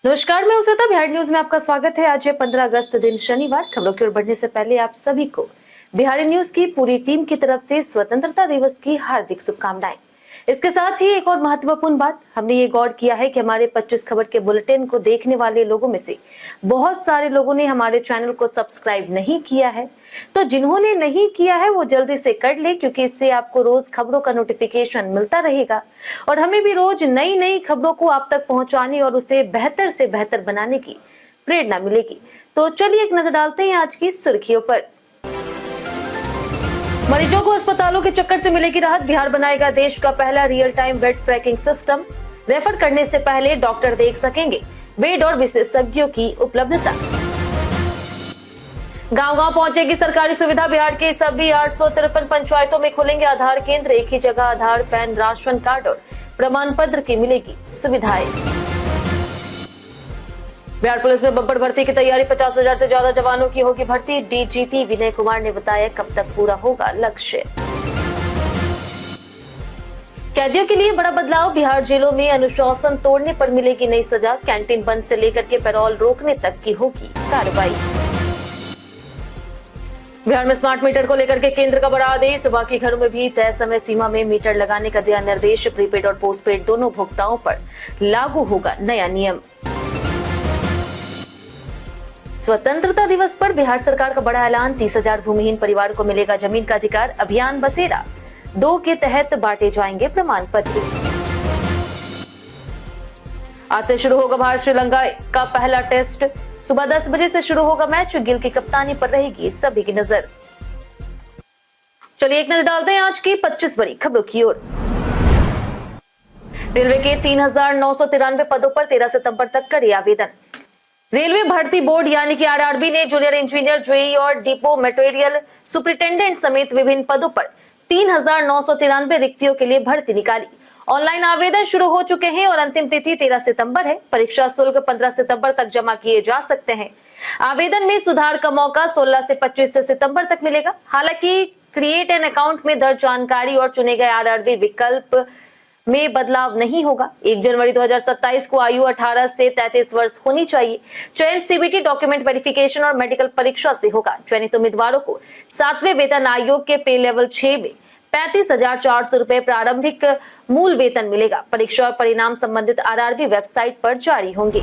नमस्कार, मैं श्वेता। बिहार न्यूज में आपका स्वागत है। आज है 15 अगस्त, दिन शनिवार। खबरों की ओर बढ़ने से पहले आप सभी को बिहार न्यूज की पूरी टीम की तरफ से स्वतंत्रता दिवस की हार्दिक शुभकामनाएं। इसके साथ ही एक और महत्वपूर्ण बात, हमने ये गौर किया है कि हमारे 25 खबर के बुलेटिन को देखने वाले लोगों में से बहुत सारे लोगों ने हमारे चैनल को सब्सक्राइब नहीं किया है। तो जिन्होंने नहीं किया है वो जल्दी से कर ले, क्योंकि इससे आपको रोज खबरों का नोटिफिकेशन मिलता रहेगा और हमें भी रोज नई नई खबरों को आप तक पहुंचाने और उसे बेहतर से बेहतर बनाने की प्रेरणा मिलेगी। तो चलिए एक नजर डालते हैं आज की सुर्खियों पर। मरीजों को अस्पतालों के चक्कर से मिलेगी राहत। बिहार बनाएगा देश का पहला real time bed tracking system. Refer करने से पहले डॉक्टर देख सकेंगे बेड और विशेषज्ञों की उपलब्धता। गांव-गांव पहुंचेगी सरकारी सुविधा। बिहार के सभी 853 पंचायतों में खुलेंगे आधार केंद्र। एक ही जगह आधार, पैन, राशन कार्ड और प्रमाण पत्र की मिलेगी सुविधाएं। बिहार पुलिस में बम्पर भर्ती की तैयारी। 50,000 से ज्यादा जवानों की होगी भर्ती। डीजीपी विनय कुमार ने बताया कब तक पूरा होगा लक्ष्य। कैदियों के लिए बड़ा बदलाव। बिहार जेलों में अनुशासन तोड़ने पर मिलेगी नई सजा। कैंटीन बंद से लेकर के पैरोल रोकने तक की होगी कार्रवाई। बिहार में स्मार्ट मीटर को लेकर के केंद्र का बड़ा आदेश। बाकी घरों में भी तय समय सीमा में मीटर लगाने का दिया निर्देश। प्रीपेड और पोस्टपेड दोनों भुगताओं पर लागू होगा नया नियम। स्वतंत्रता दिवस पर बिहार सरकार का बड़ा ऐलान। 30,000 भूमिहीन परिवार को मिलेगा जमीन का अधिकार। अभियान बसेरा 2 के तहत बांटे जाएंगे प्रमाण पत्र। आज से शुरू होगा भारत श्रीलंका का पहला टेस्ट। सुबह 10 बजे से शुरू होगा मैच। गिल की कप्तानी पर रहेगी सभी की नजर। चलिए एक नजर डालते हैं आज की 25 बड़ी खबरों की ओर। रेलवे के 3,993 पदों पर 13 सितंबर तक करे आवेदन। रेलवे भर्ती बोर्ड यानी कि आरआरबी ने जूनियर इंजीनियर, जेई और डिपो मटेरियल सुपरिटेंडेंट समेत विभिन्न पदों पर 3,993 रिक्तियों के लिए भर्ती निकाली। ऑनलाइन आवेदन शुरू हो चुके हैं और अंतिम तिथि 13 सितंबर है। परीक्षा शुल्क 15 सितंबर तक जमा किए जा सकते हैं। आवेदन में सुधार का मौका 16 से 25 सितंबर तक मिलेगा। हालांकि क्रिएट एन अकाउंट में दर्ज जानकारी और चुने गए आरआरबी विकल्प में बदलाव नहीं होगा। 1 जनवरी 2027 को आयु 18 से 33 वर्ष होनी चाहिए। चयन सीबीटी डॉक्यूमेंट वेरिफिकेशन और मेडिकल परीक्षा से होगा। चयनित उम्मीदवारों को 7वें वेतन आयोग के पे लेवल 6 में 35,400 रुपए प्रारंभिक मूल वेतन मिलेगा। परीक्षा और परिणाम संबंधित आरआरबी वेबसाइट पर जारी होंगे।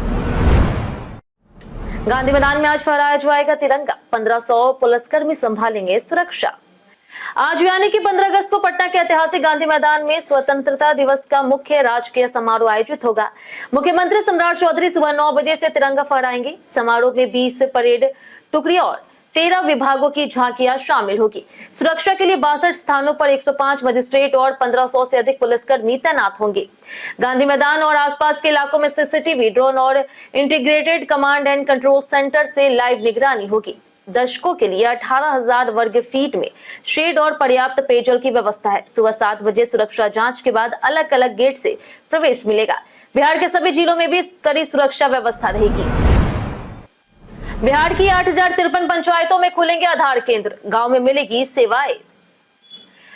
गांधी मैदान में आज फहराया जाएगा तिरंगा। 1500 पुलिसकर्मी संभालेंगे सुरक्षा। आज यानी कि 15 अगस्त को पटना के ऐतिहासिक गांधी मैदान में स्वतंत्रता दिवस का मुख्य राजकीय समारोह आयोजित होगा। मुख्यमंत्री सम्राट चौधरी सुबह 9 बजे से तिरंगा फहराएंगे। समारोह में 20 परेड टुकड़ियों और 13 विभागों की झांकियां शामिल होगी। सुरक्षा के लिए 62 स्थानों पर 105 मजिस्ट्रेट और 1500 से अधिक पुलिसकर्मी तैनात होंगे। गांधी मैदान और आसपास के इलाकों में सीसीटीवी, ड्रोन और integrated command and control centre से लाइव निगरानी होगी। दर्शकों के लिए 18,000 वर्ग फीट में शेड और पर्याप्त पेयजल की व्यवस्था है। सुबह 7 बजे सुरक्षा जांच के बाद अलग अलग गेट से प्रवेश मिलेगा। बिहार के सभी जिलों में भी कड़ी सुरक्षा व्यवस्था रहेगी। बिहार की 8,053 पंचायतों में खुलेंगे आधार केंद्र। गांव में मिलेगी सेवाएं।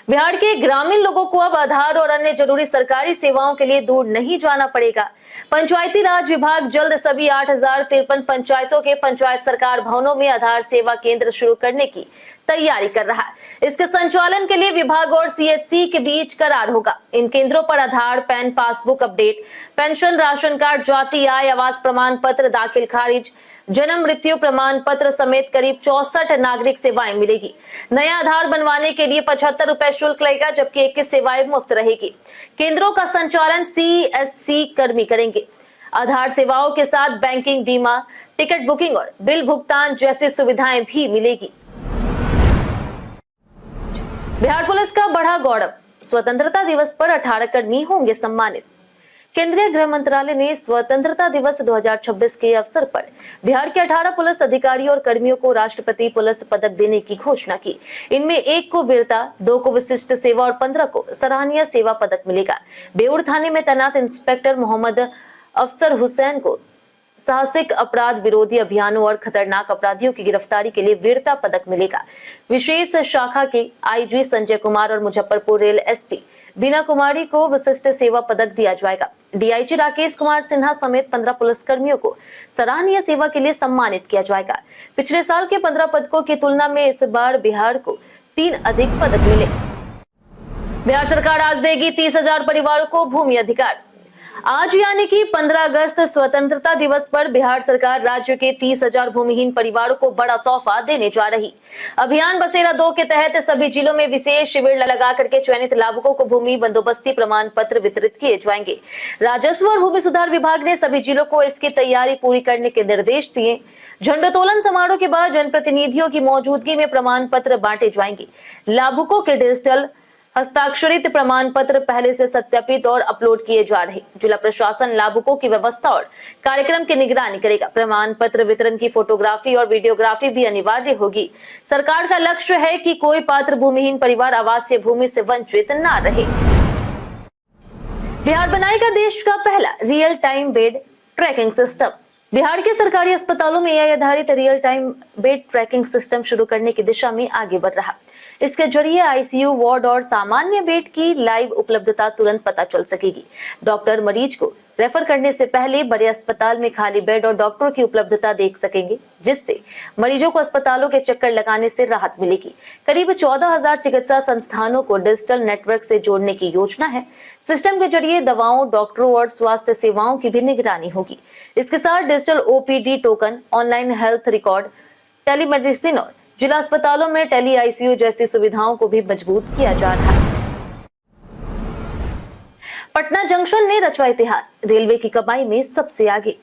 बिहार के ग्रामीण लोगों को अब आधार और अन्य जरूरी सरकारी सेवाओं के लिए दूर नहीं जाना पड़ेगा। पंचायती राज विभाग जल्द सभी 8,053 पंचायतों के पंचायत सरकार भवनों में आधार सेवा केंद्र शुरू करने की तैयारी कर रहा है। इसके संचालन के लिए विभाग और सीएचसी के बीच करार होगा। इन केंद्रों पर Aadhaar, PAN, passbook update, pension, ration card, जाति, आय, आवास प्रमाण पत्र दाखिल खारिज, जन्म मृत्यु प्रमाण पत्र समेत करीब 64 नागरिक सेवाएं मिलेगी। नया आधार बनवाने के लिए 75 रुपए शुल्क लगेगा, जबकि 21 सेवाएं मुफ्त रहेगी। केंद्रों का संचालन सीएससी कर्मी करेंगे। आधार सेवाओं के साथ बैंकिंग, बीमा, टिकट बुकिंग और बिल भुगतान जैसी सुविधाएं भी मिलेगी। बिहार पुलिस का बढ़ा गौरव। स्वतंत्रता दिवस पर 18 कर्मी होंगे सम्मानित। केंद्रीय गृह मंत्रालय ने स्वतंत्रता दिवस 2026 के अवसर पर बिहार के 18 पुलिस अधिकारियों और कर्मियों को राष्ट्रपति पुलिस पदक देने की घोषणा की। इनमें 1 को वीरता, 2 को विशिष्ट सेवा और 15 को सराहनीय सेवा पदक मिलेगा। बेउर थाने में तैनात इंस्पेक्टर मोहम्मद अफसर हुसैन को साहसिक अपराध विरोधी अभियानों और खतरनाक अपराधियों की गिरफ्तारी के लिए वीरता पदक मिलेगा। विशेष शाखा के आईजी संजय कुमार और मुजफ्फरपुर रेल एसपी बीना कुमारी को विशिष्ट सेवा पदक दिया जाएगा। डीआईजी राकेश कुमार सिन्हा समेत 15 पुलिसकर्मियों को सराहनीय सेवा के लिए सम्मानित किया जाएगा। पिछले साल के 15 पदकों की तुलना में इस बार बिहार को 3 अधिक पदक मिले। बिहार सरकार आज देगी 30,000 परिवारों को भूमि अधिकार। आज यानी कि 15 अगस्त स्वतंत्रता दिवस पर बिहार सरकार राज्य के 30,000 भूमिहीन परिवारों को बड़ा तोहफा देने जा रही। अभियान बसेरा 2 के तहत सभी जिलों में विशेष शिविर लगा करके चयनित लाभुकों को भूमि बंदोबस्ती प्रमाण पत्र वितरित किए जाएंगे। राजस्व और भूमि सुधार विभाग ने सभी जिलों को इसकी तैयारी पूरी करने के निर्देश दिए। झंडोत्तोलन समारोह के बाद जनप्रतिनिधियों की मौजूदगी में प्रमाण पत्र बांटे जाएंगे। लाभुकों के डिजिटल हस्ताक्षरित प्रमाण पत्र पहले से सत्यापित और अपलोड किए जा रहे। जिला प्रशासन लाभुकों की व्यवस्था और कार्यक्रम की निगरानी करेगा। प्रमाण पत्र वितरण की फोटोग्राफी और वीडियोग्राफी भी अनिवार्य होगी। सरकार का लक्ष्य है कि कोई पात्र भूमिहीन परिवार आवासीय भूमि से वंचित न रहे। बिहार बनाएगा देश का पहला real time bed tracking system. Bihar के सरकारी अस्पतालों में एआई आधारित real time bed tracking system शुरू करने की दिशा में आगे बढ़ रहा। इसके जरिए आईसीयू वार्ड और सामान्य बेड की लाइव उपलब्धता तुरंत पता चल सकेगी। डॉक्टर मरीज को रेफर करने से पहले बड़े अस्पताल में खाली बेड और डॉक्टरों की उपलब्धता देख सकेंगे, जिससे मरीजों को अस्पतालों के चक्कर लगाने से राहत मिलेगी। करीब 14,000 चिकित्सा संस्थानों को डिजिटल नेटवर्क से जोड़ने की योजना है। सिस्टम के जरिए दवाओं, डॉक्टरों और स्वास्थ्य सेवाओं की भी निगरानी होगी। इसके साथ digital OPD token, online health record, telemedicine और जिला अस्पतालों में टेली आईसीयू जैसी सुविधाओं को भी मजबूत किया जा रहा है। पटना जंक्शन ने रचवा इतिहास, रेलवे की कमाई में सबसे आगे।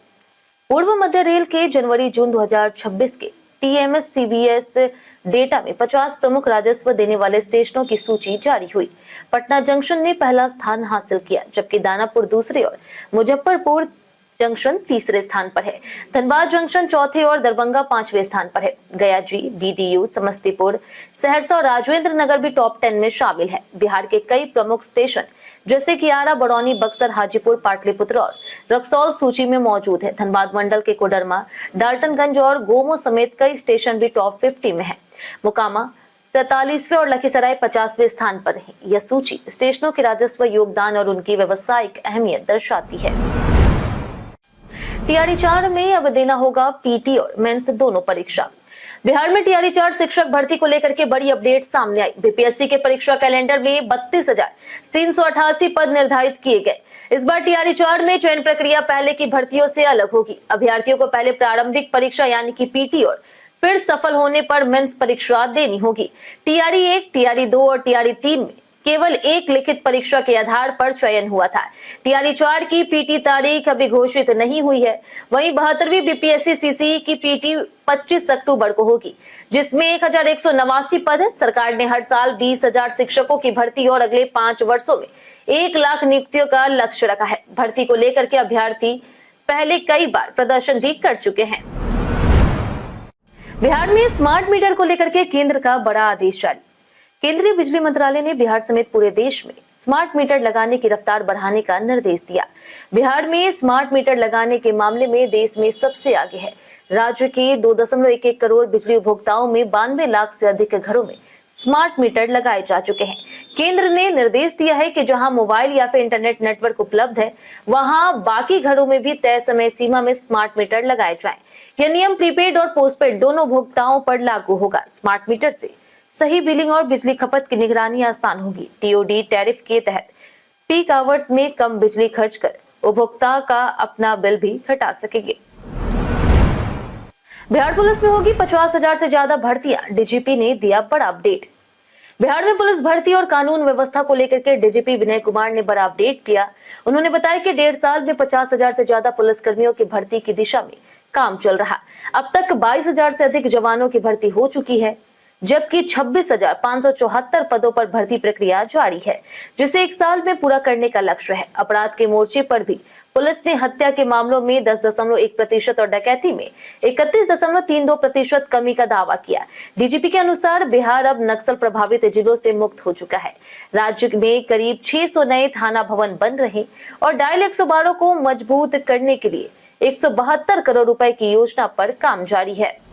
पूर्व मध्य रेल के जनवरी-जून 2026 के टीएमएस-सीबीएस डेटा में 50 प्रमुख राजस्व देने वाले स्टेशनों की सूची जारी हुई। पटना जंक्शन ने पहला स्थान हासिल किया, जबकि दानापुर दूसरे और मुजफ्फरपुर जंक्शन तीसरे स्थान पर है। धनबाद जंक्शन चौथे और दरभंगा 5वें स्थान पर है। गया जी, बीडीयू, समस्तीपुर, सहरसा और राजेंद्र नगर भी टॉप 10 में शामिल है। बिहार के कई प्रमुख स्टेशन जैसे कि आरा, बरौनी, बक्सर, हाजीपुर, पाटलिपुत्र और रक्सौल सूची में मौजूद है। धनबाद मंडल के कोडरमा, डाल्टनगंज और गोमो समेत कई स्टेशन भी टॉप 50 में है। मोकामा 47वें और लखीसराय 50वें स्थान पर है। यह सूची स्टेशनों के राजस्व योगदान और उनकी व्यवसायिक अहमियत दर्शाती है। टीआरई 4 में अब देना होगा पीटी और मेंस दोनों परीक्षा। बिहार में टीआरई 4 शिक्षक भर्ती को लेकर के बड़ी अपडेट सामने आई। बीपीएससी के परीक्षा कैलेंडर में 32,388 पद निर्धारित किए गए। इस बार टीआरई 4 में चयन प्रक्रिया पहले की भर्तियों से अलग होगी। अभ्यर्थियों को पहले प्रारंभिक परीक्षा यानी कि पीटी और फिर सफल होने पर मेंस परीक्षा देनी होगी। टीआरई 1, टीआरई 2 और टीआरई 3 में केवल एक लिखित परीक्षा के आधार पर चयन हुआ था। टीआरई 4 की पीटी तारीख अभी घोषित नहीं हुई है। वहीं 72वीं बीपीएससी सीसीई की पीटी 25 अक्टूबर को होगी, जिसमें 1,189 पद है। सरकार ने हर साल 20,000 शिक्षकों की भर्ती और अगले 5 वर्षों में 1 लाख नियुक्तियों का लक्ष्य रखा है। भर्ती को लेकर के अभ्यर्थी पहले कई बार प्रदर्शन भी कर चुके हैं। बिहार में स्मार्ट मीटर को लेकर के केंद्र का बड़ा आदेश जारी। केंद्रीय बिजली मंत्रालय ने बिहार समेत पूरे देश में स्मार्ट मीटर लगाने की रफ्तार बढ़ाने का निर्देश दिया। बिहार में स्मार्ट मीटर लगाने के मामले में देश में सबसे आगे है। राज्य के 2.11 करोड़ बिजली उपभोक्ताओं में 92 लाख से अधिक घरों में स्मार्ट मीटर लगाए जा चुके हैं। केंद्र ने निर्देश दिया है कि जहां मोबाइल या फिर इंटरनेट नेटवर्क उपलब्ध है, वहां बाकी घरों में भी तय समय सीमा में स्मार्ट मीटर लगाए जाएं। यह नियम प्रीपेड और पोस्टपेड दोनों उपभोक्ताओं पर लागू होगा। स्मार्ट मीटर से सही बिलिंग और बिजली खपत की निगरानी आसान होगी। टीओडी टैरिफ के तहत पीक आवर्स में कम बिजली खर्च कर उपभोक्ता का अपना बिल भी घटा सकेंगे। बिहार पुलिस में होगी 50,000 से ज्यादा भर्तियां, डीजीपी ने दिया बड़ा अपडेट। बिहार में पुलिस भर्ती और कानून व्यवस्था को लेकर के डीजीपी विनय कुमार ने बड़ा अपडेट किया। उन्होंने बताया कि 1.5 साल में 50,000 से ज्यादा पुलिस कर्मियों की भर्ती की दिशा में काम चल रहा। अब तक 22,000 से अधिक जवानों की भर्ती हो चुकी है, जबकि 26,574 पदों पर भर्ती प्रक्रिया जारी है, जिसे 1 साल में पूरा करने का लक्ष्य है। अपराध के मोर्चे पर भी पुलिस ने हत्या के मामलों में 10.1% और डकैती में 31.32% कमी का दावा किया। डीजीपी के अनुसार बिहार अब नक्सल प्रभावित जिलों से मुक्त हो चुका है। राज्य में करीब 600 नए थाना भवन बन रहे और डायल 112 को मजबूत करने के लिए 172 करोड़ रुपए की योजना पर काम जारी है।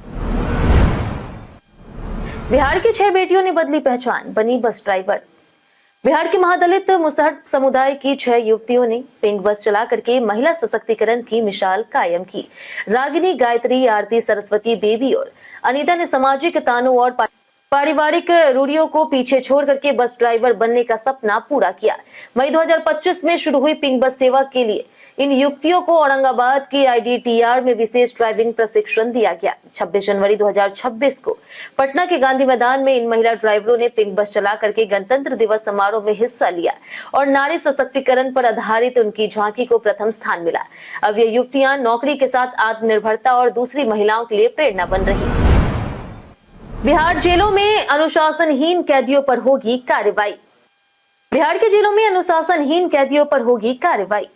बिहार की 6 बेटियों ने बदली पहचान, बनी बस ड्राइवर। बिहार के महादलित मुसहर समुदाय की 6 युवतियों ने पिंक बस चला करके महिला सशक्तिकरण की मिसाल कायम की। रागिनी, गायत्री, आरती, सरस्वती, बेबी और अनीता ने सामाजिक तानों और पारिवारिक रूढ़ियों को पीछे छोड़ करके बस ड्राइवर बनने का सपना पूरा किया। मई 2025 में शुरू हुई पिंक बस सेवा के लिए इन युवतियों को औरंगाबाद की IDTR में विशेष ड्राइविंग प्रशिक्षण दिया गया। 26 जनवरी 2026 को पटना के गांधी मैदान में इन महिला ड्राइवरों ने पिंक बस चला करके गणतंत्र दिवस समारोह में हिस्सा लिया और नारी सशक्तिकरण पर आधारित उनकी झांकी को प्रथम स्थान मिला। अब ये युवतियां नौकरी के साथ आत्मनिर्भरता और दूसरी महिलाओं के लिए प्रेरणा बन रही। बिहार जेलों में अनुशासनहीन कैदियों पर होगी कार्रवाई। बिहार के जेलों में अनुशासनहीन कैदियों पर होगी कार्रवाई।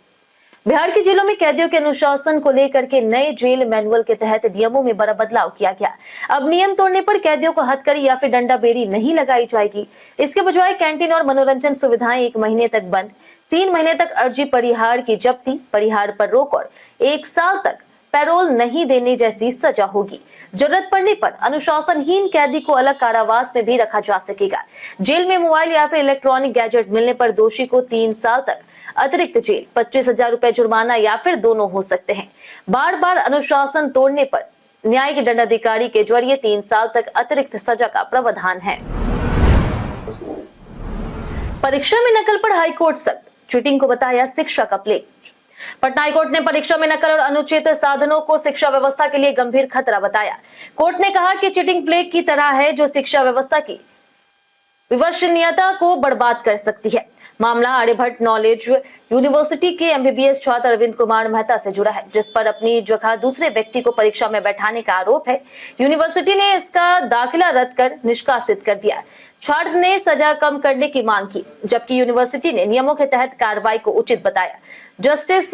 बिहार की जेलों में कैदियों के अनुशासन को लेकर के नए जेल मैनुअल के तहत नियमों में बड़ा बदलाव किया गया। अब नियम तोड़ने पर कैदियों को हथकड़ी या फिर डंडा बेड़ी नहीं लगाई जाएगी। इसके बजाय कैंटीन और मनोरंजन सुविधाएं 1 महीने तक बंद, 3 महीने तक अर्जी परिहार की जब्ती, परिहार पर रोक और 1 साल तक पैरोल नहीं देने जैसी सजा होगी। जरूरत पड़ने पर अनुशासनहीन कैदी को अलग कारावास में भी रखा जा सकेगा। जेल में मोबाइल या फिर इलेक्ट्रॉनिक गैजेट मिलने पर दोषी को 3 साल तक अतिरिक्त जेल, 25,000 रुपए जुर्माना या फिर दोनों हो सकते हैं। बार बार अनुशासन तोड़ने पर न्यायिक दंडाधिकारी के जरिए 3 साल तक अतिरिक्त सजा का प्रावधान है। परीक्षा में नकल पर हाईकोर्ट सख्त, चीटिंग को बताया शिक्षा का प्लेग। पटना हाईकोर्ट ने परीक्षा में नकल और अनुचित साधनों को शिक्षा व्यवस्था के लिए गंभीर खतरा बताया। कोर्ट ने कहा कि चीटिंग प्लेग की तरह है जो शिक्षा व्यवस्था की विश्वसनीयता को बर्बाद कर सकती है। मामला आर्यभट्ट नॉलेज यूनिवर्सिटी के MBBS छात्र अरविंद कुमार मेहता से जुड़ा है, जिस पर अपनी जगह दूसरे व्यक्ति को परीक्षा में बैठाने का आरोप है। यूनिवर्सिटी ने इसका दाखिला रद्द कर निष्कासित कर दिया। छात्र ने सजा कम करने की मांग की, जबकि यूनिवर्सिटी ने नियमों के तहत कार्रवाई को उचित बताया। जस्टिस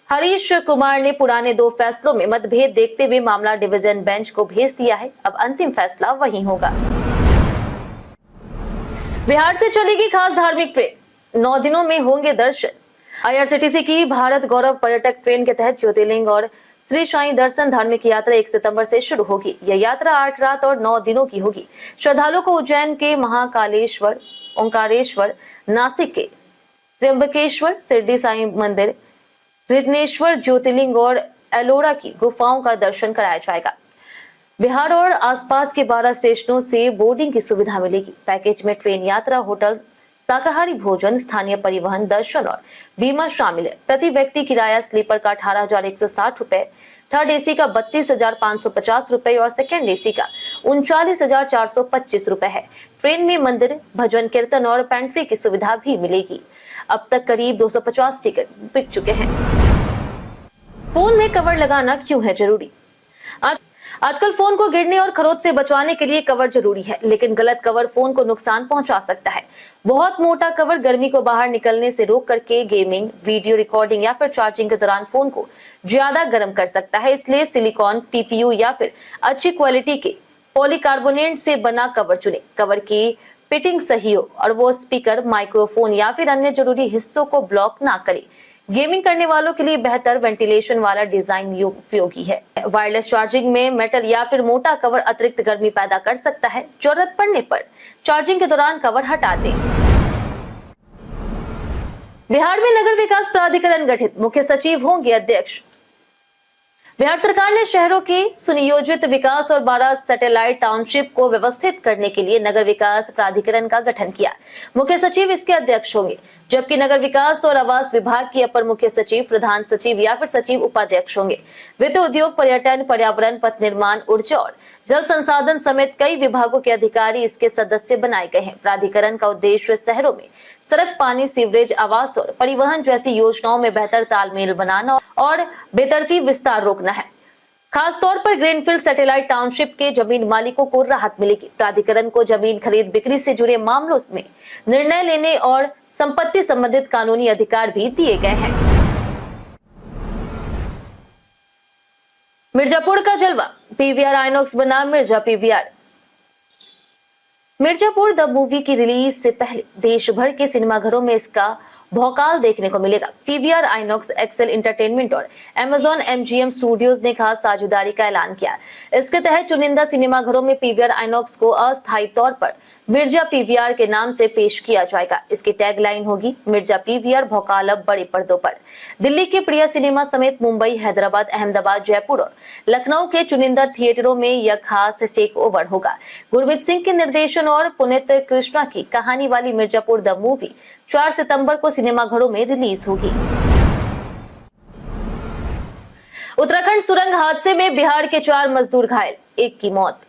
हरीश कुमार ने पुराने 2 फैसलों में मतभेद देखते हुए मामला डिवीजन बेंच को भेज दिया है। अब अंतिम फैसला वहीं होगा। बिहार से चलेगी खास धार्मिक ट्रेन, 9 दिनों में होंगे दर्शन। IRCTC की भारत गौरव पर्यटक ट्रेन के तहत ज्योतिर्लिंग और श्री साईं दर्शन धार्मिक यात्रा 1 सितंबर से शुरू होगी। यह यात्रा 8 रात और 9 दिनों की होगी। श्रद्धालुओं को उज्जैन के महाकालेश्वर, ओंकारेश्वर, नासिक के त्र्यंबकेश्वर, शिरडी साईं मंदिर, रिटनेश्वर ज्योतिर्लिंग और एलोरा की गुफाओं का दर्शन कराया जाएगा। बिहार और आसपास के 12 स्टेशनों से बोर्डिंग की सुविधा मिलेगी। पैकेज में ट्रेन यात्रा, होटल, शाकाहारी भोजन, स्थानीय परिवहन, दर्शन और बीमा शामिल है। प्रति व्यक्ति किराया स्लीपर का 18,160 रुपए, थर्ड AC का 32,550 रुपए और सेकेंड AC का 39,425 रुपए है। ट्रेन में मंदिर, भजन कीर्तन और पेंट्री की सुविधा भी मिलेगी। अब तक करीब 250 टिकट बिक चुके हैं। फोन में कवर लगाना क्यों है जरूरी? आजकल फोन को गिरने और खरोच से बचवाने के लिए कवर जरूरी है, लेकिन गलत कवर फोन को नुकसान पहुंचा सकता है। बहुत मोटा कवर गर्मी को बाहर निकलने से रोक करके गेमिंग, वीडियो रिकॉर्डिंग या फिर चार्जिंग के दौरान फोन को ज्यादा गर्म कर सकता है। इसलिए सिलिकॉन, TPU या फिर अच्छी क्वालिटी के पॉलीकार्बोनेट से बना कवर चुने। कवर की फिटिंग सही हो और वो स्पीकर, माइक्रोफोन या फिर अन्य जरूरी हिस्सों को ब्लॉक ना करे। गेमिंग करने वालों के लिए बेहतर वेंटिलेशन वाला डिजाइन उपयोगी है। वायरलेस चार्जिंग में मेटल या फिर मोटा कवर अतिरिक्त गर्मी पैदा कर सकता है। जरूरत पड़ने पर चार्जिंग के दौरान कवर हटा दें। बिहार में नगर विकास प्राधिकरण गठित, मुख्य सचिव होंगे अध्यक्ष। बिहार सरकार ने शहरों के सुनियोजित विकास और 12 सैटेलाइट टाउनशिप को व्यवस्थित करने के लिए नगर विकास प्राधिकरण का गठन किया। मुख्य सचिव इसके अध्यक्ष होंगे, जबकि नगर विकास और आवास विभाग की अपर मुख्य सचिव, प्रधान सचिव या फिर सचिव उपाध्यक्ष होंगे। वित्त, उद्योग, पर्यटन, पर्यावरण, पथ निर्माण, ऊर्जा और जल संसाधन समेत कई विभागों के अधिकारी इसके सदस्य बनाए गए हैं। प्राधिकरण का उद्देश्य शहरों में सड़क, पानी, सीवरेज, आवास और परिवहन जैसी योजनाओं में बेहतर तालमेल बनाना और बेतरतीब विस्तार रोकना है। खासतौर पर ग्रीनफील्ड सैटेलाइट टाउनशिप के जमीन मालिकों को राहत मिलेगी। प्राधिकरण को जमीन खरीद बिक्री से जुड़े मामलों में निर्णय लेने और संपत्ति संबंधित कानूनी अधिकार भी दिए गए हैं। मिर्जापुर का जलवा, PVR आइनॉक्स बना Mirza PVR। Mirzapur the movie की रिलीज से पहले देश भर के सिनेमाघरों में इसका भौकाल देखने को मिलेगा। PVR आइनॉक्स, एक्सेल एंटरटेनमेंट और Amazon MGM स्टूडियोज ने खास साझेदारी का ऐलान किया। इसके तहत चुनिंदा सिनेमाघरों में PVR आइनॉक्स को अस्थायी तौर पर मिर्जा पीवीआर के नाम से पेश किया जाएगा। इसकी टैगलाइन होगी मिर्जा पीवीआर भौकाल अब बड़े पर्दों पर। दिल्ली के प्रिया सिनेमा समेत मुंबई, हैदराबाद, अहमदाबाद, जयपुर और लखनऊ के चुनिंदा थिएटरों में यह खास टेक ओवर होगा। गुरमीत सिंह के निर्देशन और पुनीत कृष्णा की कहानी वाली मिर्जापुर द मूवी 4 सितंबर को सिनेमाघरों में रिलीज होगी। उत्तराखंड सुरंग हादसे में बिहार के 4 मजदूर घायल, 1 की मौत।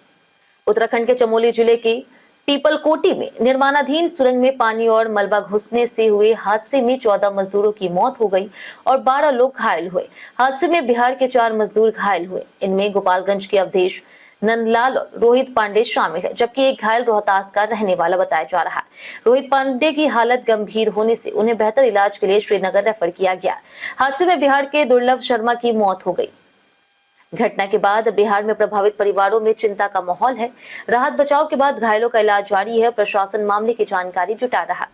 उत्तराखंड के चमोली जिले के पीपलकोटी में निर्माणाधीन सुरंग में पानी और मलबा घुसने से हुए हादसे में 14 मजदूरों की मौत हो गई और 12 लोग घायल हुए। हादसे में बिहार के 4 मजदूर घायल हुए। इनमें गोपालगंज के अवधेश, नंदलाल और रोहित पांडे शामिल है, जबकि एक घायल रोहतास का रहने वाला बताया जा रहा है। रोहित पांडे की हालत गंभीर होने से उन्हें बेहतर इलाज के लिए श्रीनगर रेफर किया गया। हादसे में बिहार के दुर्लभ शर्मा की मौत हो गई। घटना के बाद बिहार में प्रभावित परिवारों में चिंता का माहौल है। राहत बचाव के बाद घायलों का इलाज जारी है। प्रशासन मामले की जानकारी जुटा रहा।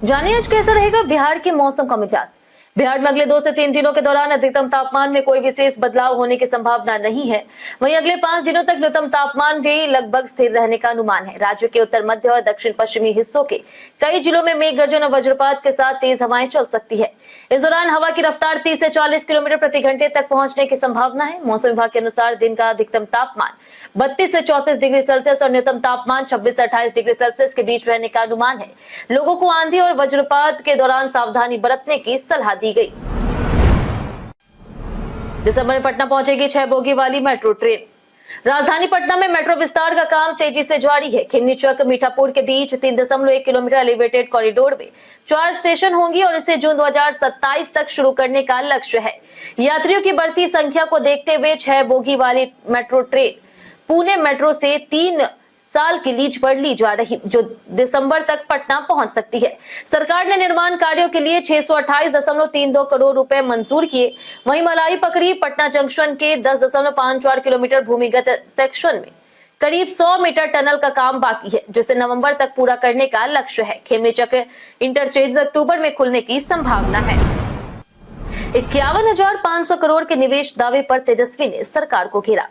जानिए आज कैसा रहेगा बिहार के मौसम का मिजाज। बिहार में अगले 2 से 3 दिनों के दौरान अधिकतम तापमान में कोई विशेष बदलाव होने की संभावना नहीं है। वहीं अगले 5 दिनों तक न्यूनतम तापमान भी लगभग स्थिर रहने का अनुमान है। राज्य के उत्तर मध्य और दक्षिण पश्चिमी हिस्सों के कई जिलों में मेघ गर्जन और वज्रपात के साथ तेज हवाएं चल सकती है। इस दौरान हवा की रफ्तार 30 से 40 किलोमीटर प्रति घंटे तक पहुंचने की संभावना है। मौसम विभाग के अनुसार दिन का अधिकतम तापमान 32 से 34 डिग्री सेल्सियस और न्यूनतम तापमान 26 से 28 डिग्री सेल्सियस के बीच रहने का अनुमान है। लोगों को आंधी और वज्रपात के दौरान सावधानी बरतने की सलाह दी गई। दिसंबर में पटना पहुंचेगी 6 बोगी वाली मेट्रो ट्रेन। राजधानी पटना में मेट्रो विस्तार का काम तेजी से जारी है। खिमनीचक मीठापुर के बीच 3.1 किलोमीटर एलिवेटेड कॉरिडोर में 4 स्टेशन होंगी और इसे जून 2027 तक शुरू करने का लक्ष्य है। यात्रियों की बढ़ती संख्या को देखते हुए 6 बोगी वाली मेट्रो ट्रेन पुणे मेट्रो से 3 साल की लीज पर ली जा रही, जो दिसंबर तक पटना पहुंच सकती है। सरकार ने निर्माण कार्यों के लिए 628.32 करोड़ रुपए मंजूर किए। वहीं मलाई पकड़ी पटना जंक्शन के 10.54 किलोमीटर भूमिगत सेक्शन में करीब 100 मीटर टनल का काम बाकी है, जिसे नवंबर तक पूरा करने का लक्ष्य है। खेमनीचक इंटरचेंज अक्टूबर में खुलने की संभावना है। 51,500 करोड़ के निवेश दावे पर तेजस्वी ने सरकार को घेरा।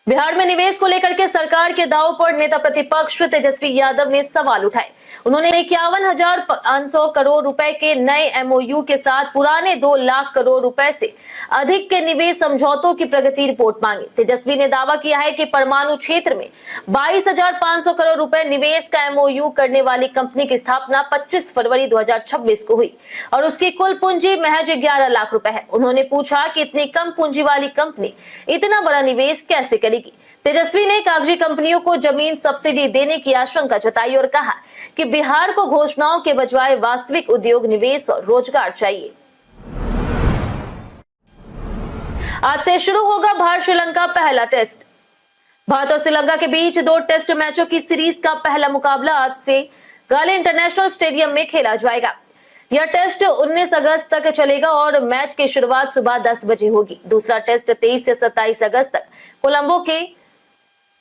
बिहार में निवेश को लेकर के सरकार के दावों पर नेता प्रतिपक्ष तेजस्वी यादव ने सवाल उठाए। उन्होंने 51,500 करोड़ रुपए के नए एमओयू के साथ पुराने 2 लाख करोड़ रुपए से अधिक के निवेश समझौतों की प्रगति रिपोर्ट मांगी। तेजस्वी ने दावा किया है कि परमाणु क्षेत्र में 22,500 करोड़ रुपए निवेश का एमओयू करने वाली कंपनी की स्थापना 25 फरवरी 2026 को हुई और उसकी कुल पूंजी महज 11 लाख रुपए है। उन्होंने पूछा कि इतनी कम पूंजी वाली कंपनी इतना बड़ा निवेश कैसे करेगी। तेजस्वी ने कागजी कंपनियों को जमीन सब्सिडी देने की आशंका जताई और कहा कि बिहार को घोषणाओं के बजाय वास्तविक उद्योग, निवेश और रोजगार चाहिए। आज से शुरू होगा भारत श्रीलंका पहला टेस्ट। भारत और श्रीलंका के बीच 2 टेस्ट मैचों की सीरीज का पहला मुकाबला आज से गाले इंटरनेशनल स्टेडियम में खेला जाएगा। यह टेस्ट 19 अगस्त तक चलेगा और मैच की शुरुआत सुबह 10 बजे होगी। दूसरा टेस्ट 23 से 27 अगस्त तक कोलंबो के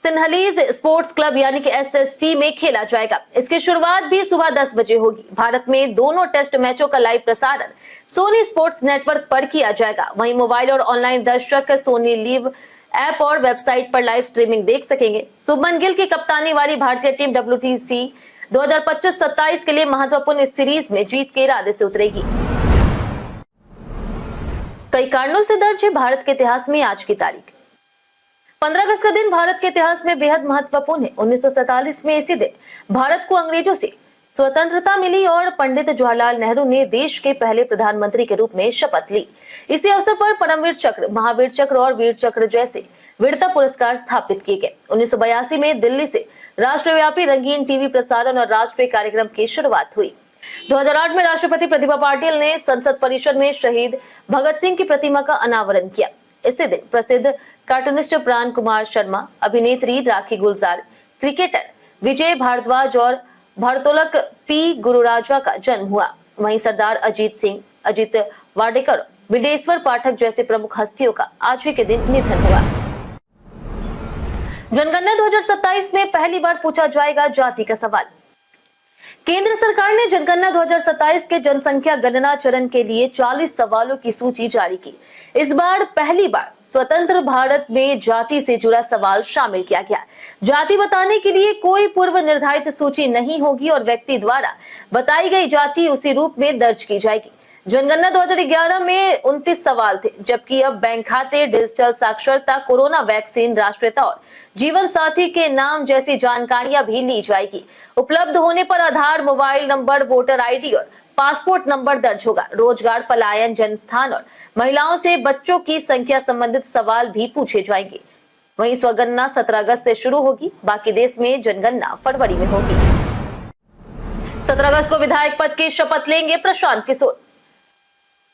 सिन्हलीज स्पोर्ट्स क्लब यानी कि एसएससी में खेला जाएगा। इसकी शुरुआत भी सुबह 10 बजे होगी। भारत में दोनों टेस्ट मैचों का लाइव प्रसारण सोनी स्पोर्ट्स नेटवर्क पर किया जाएगा। वहीं मोबाइल और ऑनलाइन दर्शक सोनी लिव ऐप और वेबसाइट पर लाइव स्ट्रीमिंग देख सकेंगे। शुभमन गिल की कप्तानी वाली भारतीय टीम WTC 2025-27 के लिए महत्वपूर्ण इस सीरीज में जीत के इरादे से उतरेगी। कई कारणों से दर्ज है भारत के इतिहास में आज की तारीख। 15 अगस्त का दिन भारत के इतिहास में बेहद महत्वपूर्ण है। 1947 में इसी दिन भारत को अंग्रेजों से स्वतंत्रता मिली और पंडित जवाहरलाल नेहरू ने देश के पहले प्रधानमंत्री के रूप में शपथ ली। इसी अवसर पर परमवीर चक्र, महावीर चक्र और वीर चक्र जैसे वीरता पुरस्कार स्थापित किए गए। 1982 में दिल्ली से राष्ट्रव्यापी रंगीन टीवी प्रसारण और राष्ट्रीय कार्यक्रम की शुरुआत हुई। 2008 में राष्ट्रपति प्रतिभा पाटिल ने संसद परिसर में शहीद भगत सिंह की प्रतिमा का अनावरण किया। इसी दिन प्रसिद्ध कार्टूनिस्ट प्राण कुमार शर्मा, अभिनेत्री राखी गुलजार, क्रिकेटर विजय भारद्वाज और भारतोलक पी गुरुराजा का जन्म हुआ। वहीं सरदार अजीत सिंह, अजीत वाडेकर, विदेश्वर पाठक जैसे प्रमुख हस्तियों का आज ही के दिन निधन हुआ। जनगणना 2027 में पहली बार पूछा जाएगा जाति का सवाल। केंद्र सरकार ने जनगणना 2027 के जनसंख्या गणना चरण के लिए 40 सवालों की सूची जारी की। इस बार पहली बार स्वतंत्र भारत में जाति से जुड़ा सवाल शामिल किया गया। जाति बताने के लिए कोई पूर्व निर्धारित सूची नहीं होगी और व्यक्ति द्वारा बताई गई जाति उसी रूप में दर्ज की जाएगी। जनगणना 2011 में 29 सवाल थे, जबकि अब बैंक खाते, डिजिटल साक्षरता, कोरोना वैक्सीन, राष्ट्रीयता और जीवन साथी के नाम जैसी जानकारियां भी ली जाएगी। उपलब्ध होने पर आधार, मोबाइल नंबर, वोटर आईडी और पासपोर्ट नंबर दर्ज होगा। रोजगार, पलायन, जन्म स्थान और महिलाओं से बच्चों की संख्या संबंधित सवाल भी पूछे जाएंगे। वहीं स्वगणना 17 अगस्त से शुरू होगी, बाकी देश में जनगणना फरवरी में होगी। 17 अगस्त को विधायक पद की शपथ लेंगे प्रशांत किशोर।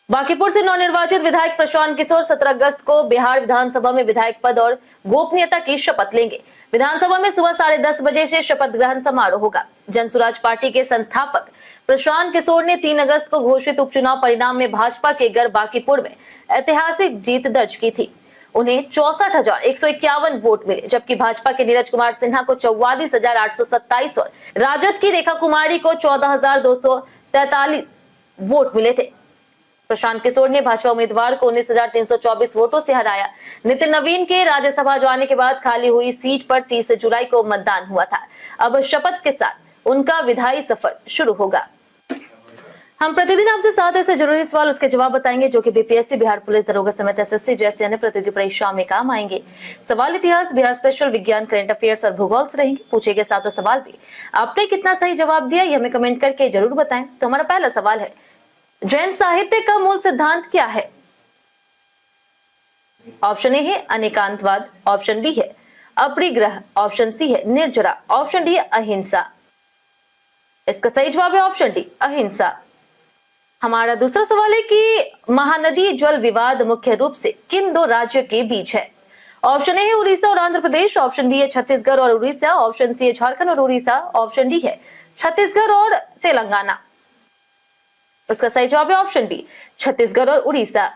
बांकीपुर से नवनिर्वाचित विधायक प्रशांत किशोर 17 अगस्त को बिहार विधानसभा में विधायक पद और गोपनीयता की शपथ लेंगे। विधानसभा में सुबह 10:30 बजे से शपथ ग्रहण समारोह होगा। जनसुराज पार्टी के संस्थापक प्रशांत किशोर ने 3 अगस्त को घोषित उपचुनाव परिणाम में भाजपा के गढ़ बांकीपुर में ऐतिहासिक जीत दर्ज की थी। उन्हें 64,151 वोट मिले, जबकि भाजपा के नीरज कुमार सिन्हा को 44,827 और राजद की रेखा कुमारी को 14,243 वोट मिले थे। प्रशांत किशोर ने भाजपा उम्मीदवार को 19,324 वोटों से हराया। नितिन नवीन के राज्यसभा जाने के बाद खाली हुई सीट पर 30 जुलाई को मतदान हुआ था। अब शपथ के साथ उनका विधायी सफर शुरू होगा। हम प्रतिदिन आपसे 7 ऐसे जरूरी सवाल उसके जवाब बताएंगे जो कि बीपीएससी, बिहार पुलिस दरोगा समेत एसएससी जैसे अन्य प्रतियोगी परीक्षाओं में काम आएंगे। सवाल इतिहास, बिहार स्पेशल, विज्ञान, करंट अफेयर्स और भूगोल से रहेंगे। पूछे गए 7 सवाल भी आपने कितना सही जवाब दिया ये हमें कमेंट करके जरूर बताएं। तो हमारा पहला सवाल है, जैन साहित्य का मूल सिद्धांत क्या है? ऑप्शन ए है अनेकांतवाद, ऑप्शन बी है अपरिग्रह, ऑप्शन सी है निर्जरा, ऑप्शन डी है अहिंसा। इसका सही जवाब है ऑप्शन डी, अहिंसा। हमारा दूसरा सवाल है कि महानदी जल विवाद मुख्य रूप से किन 2 राज्यों के बीच है? ऑप्शन ए है उड़ीसा और आंध्र प्रदेश, ऑप्शन बी है छत्तीसगढ़ और उड़ीसा, ऑप्शन सी है झारखंड और उड़ीसा, ऑप्शन डी है छत्तीसगढ़ और तेलंगाना। इसका सही जवाब है ऑप्शन बी, छत्तीसगढ़ और उड़ीसा।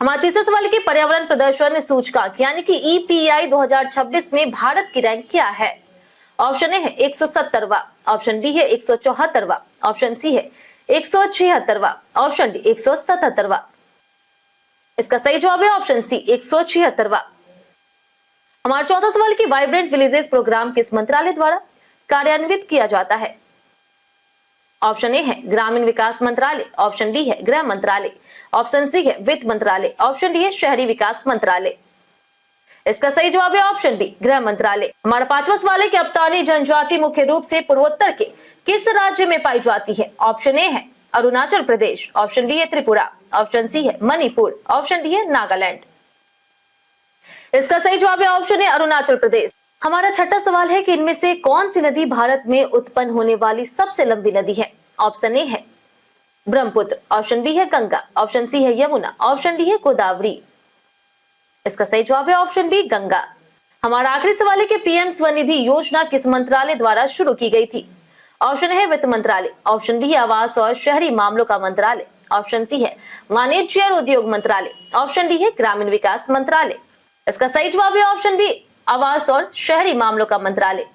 हमारा तीसरा सवाल है कि पर्यावरण प्रदर्शन सूचकांक यानी कि ईपीआई 2026 में भारत की रैंक क्या है? ऑप्शन ए है 170वां, ऑप्शन बी है 174वां, ऑप्शन सी है 176वां, ऑप्शन डी 177वां। इसका सही जवाब है ऑप्शन सी, 176वां। हमारा चौथा सवाल कि वाइब्रेंट विलेजेस प्रोग्राम किस मंत्रालय द्वारा कार्यान्वित किया जाता है? ऑप्शन ए है ग्रामीण विकास मंत्रालय, ऑप्शन बी है गृह मंत्रालय, ऑप्शन सी है वित्त मंत्रालय, ऑप्शन डी है शहरी विकास मंत्रालय। इसका सही जवाब है ऑप्शन बी, गृह मंत्रालय। हमारा पांचवा सवाल है कि अब्तानी जनजाति मुख्य रूप से पूर्वोत्तर के किस राज्य में पाई जाती है? ऑप्शन ए है अरुणाचल प्रदेश, ऑप्शन बी है त्रिपुरा, ऑप्शन सी है मणिपुर, ऑप्शन डी है नागालैंड। इसका सही जवाब है ऑप्शन ए, अरुणाचल प्रदेश। हमारा छठा सवाल है कि इनमें से कौन सी नदी भारत में उत्पन्न होने वाली सबसे लंबी नदी है? ऑप्शन ए है ब्रह्मपुत्र, ऑप्शन बी है गंगा, ऑप्शन सी है यमुना, ऑप्शन डी है गोदावरी। इसका सही जवाब है ऑप्शन बी, गंगा। हमारा आखिरी सवाल है कि पीएम स्वनिधि योजना किस मंत्रालय द्वारा शुरू की गई थी? ऑप्शन है वित्त मंत्रालय, ऑप्शन बी है आवास और शहरी मामलों का मंत्रालय, ऑप्शन सी है वाणिज्य और उद्योग मंत्रालय, ऑप्शन डी है ग्रामीण विकास मंत्रालय। इसका सही जवाब है ऑप्शन बी, आवास और शहरी मामलों का मंत्रालय।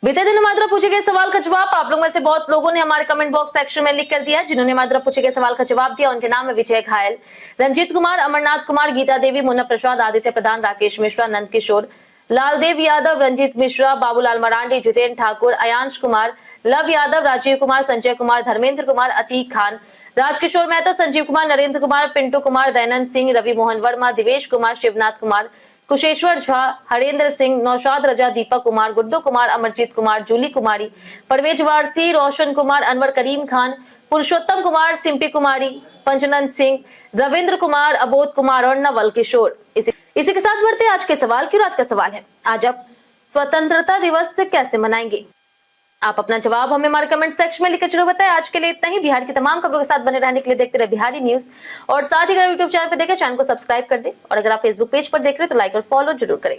बीते दिन हमारे द्वारा पूछे गए सवाल का जवाब आप लोगों में से बहुत लोगों ने हमारे कमेंट बॉक्स सेक्शन में लिख कर दिया। जिन्होंने हमारे द्वारा पूछे गए सवाल का जवाब दिया उनके नाम है विजय घायल, रंजीत कुमार, अमरनाथ कुमार, गीता देवी, मुन्ना प्रसाद, आदित्य प्रधान, राकेश मिश्रा, नंद किशोर, लालदेव यादव, रंजीत मिश्रा, बाबूलाल मरांडी, जितेंद्र ठाकुर, अयांश कुमार, लव यादव, राजीव कुमार, संजय कुमार, धर्मेंद्र कुमार, अतीक खान, राजकिशोर मेहता, संजीव कुमार, नरेंद्र कुमार, पिंटू कुमार, दयानंद सिंह, रवि मोहन वर्मा, दिवेश कुमार, शिवनाथ कुमार, कुशेश्वर झा, हरेंद्र सिंह, नौशाद रजा, दीपक कुमार, गुड्डू कुमार, अमरजीत कुमार, जूली कुमारी, परवेज वारसी, रोशन कुमार, अनवर करीम खान, पुरुषोत्तम कुमार, सिंपी कुमारी, पंचनंद सिंह, रविंद्र कुमार, अबोध कुमार और नवल किशोर। इसी के साथ बढ़ते आज के सवाल की। आज का सवाल है, आज आप स्वतंत्रता दिवस से कैसे मनाएंगे? आप अपना जवाब हमें हमारे कमेंट सेक्शन में लिखकर जरूर बताएं। आज के लिए इतना ही। बिहार की तमाम खबरों के साथ बने रहने के लिए देखते रहे बिहारी न्यूज, और साथ ही अगर यूट्यूब चैनल पर देखें चैनल को सब्सक्राइब कर दें, और अगर आप फेसबुक पेज पर देख रहे हैं तो लाइक और फॉलो जरूर करें।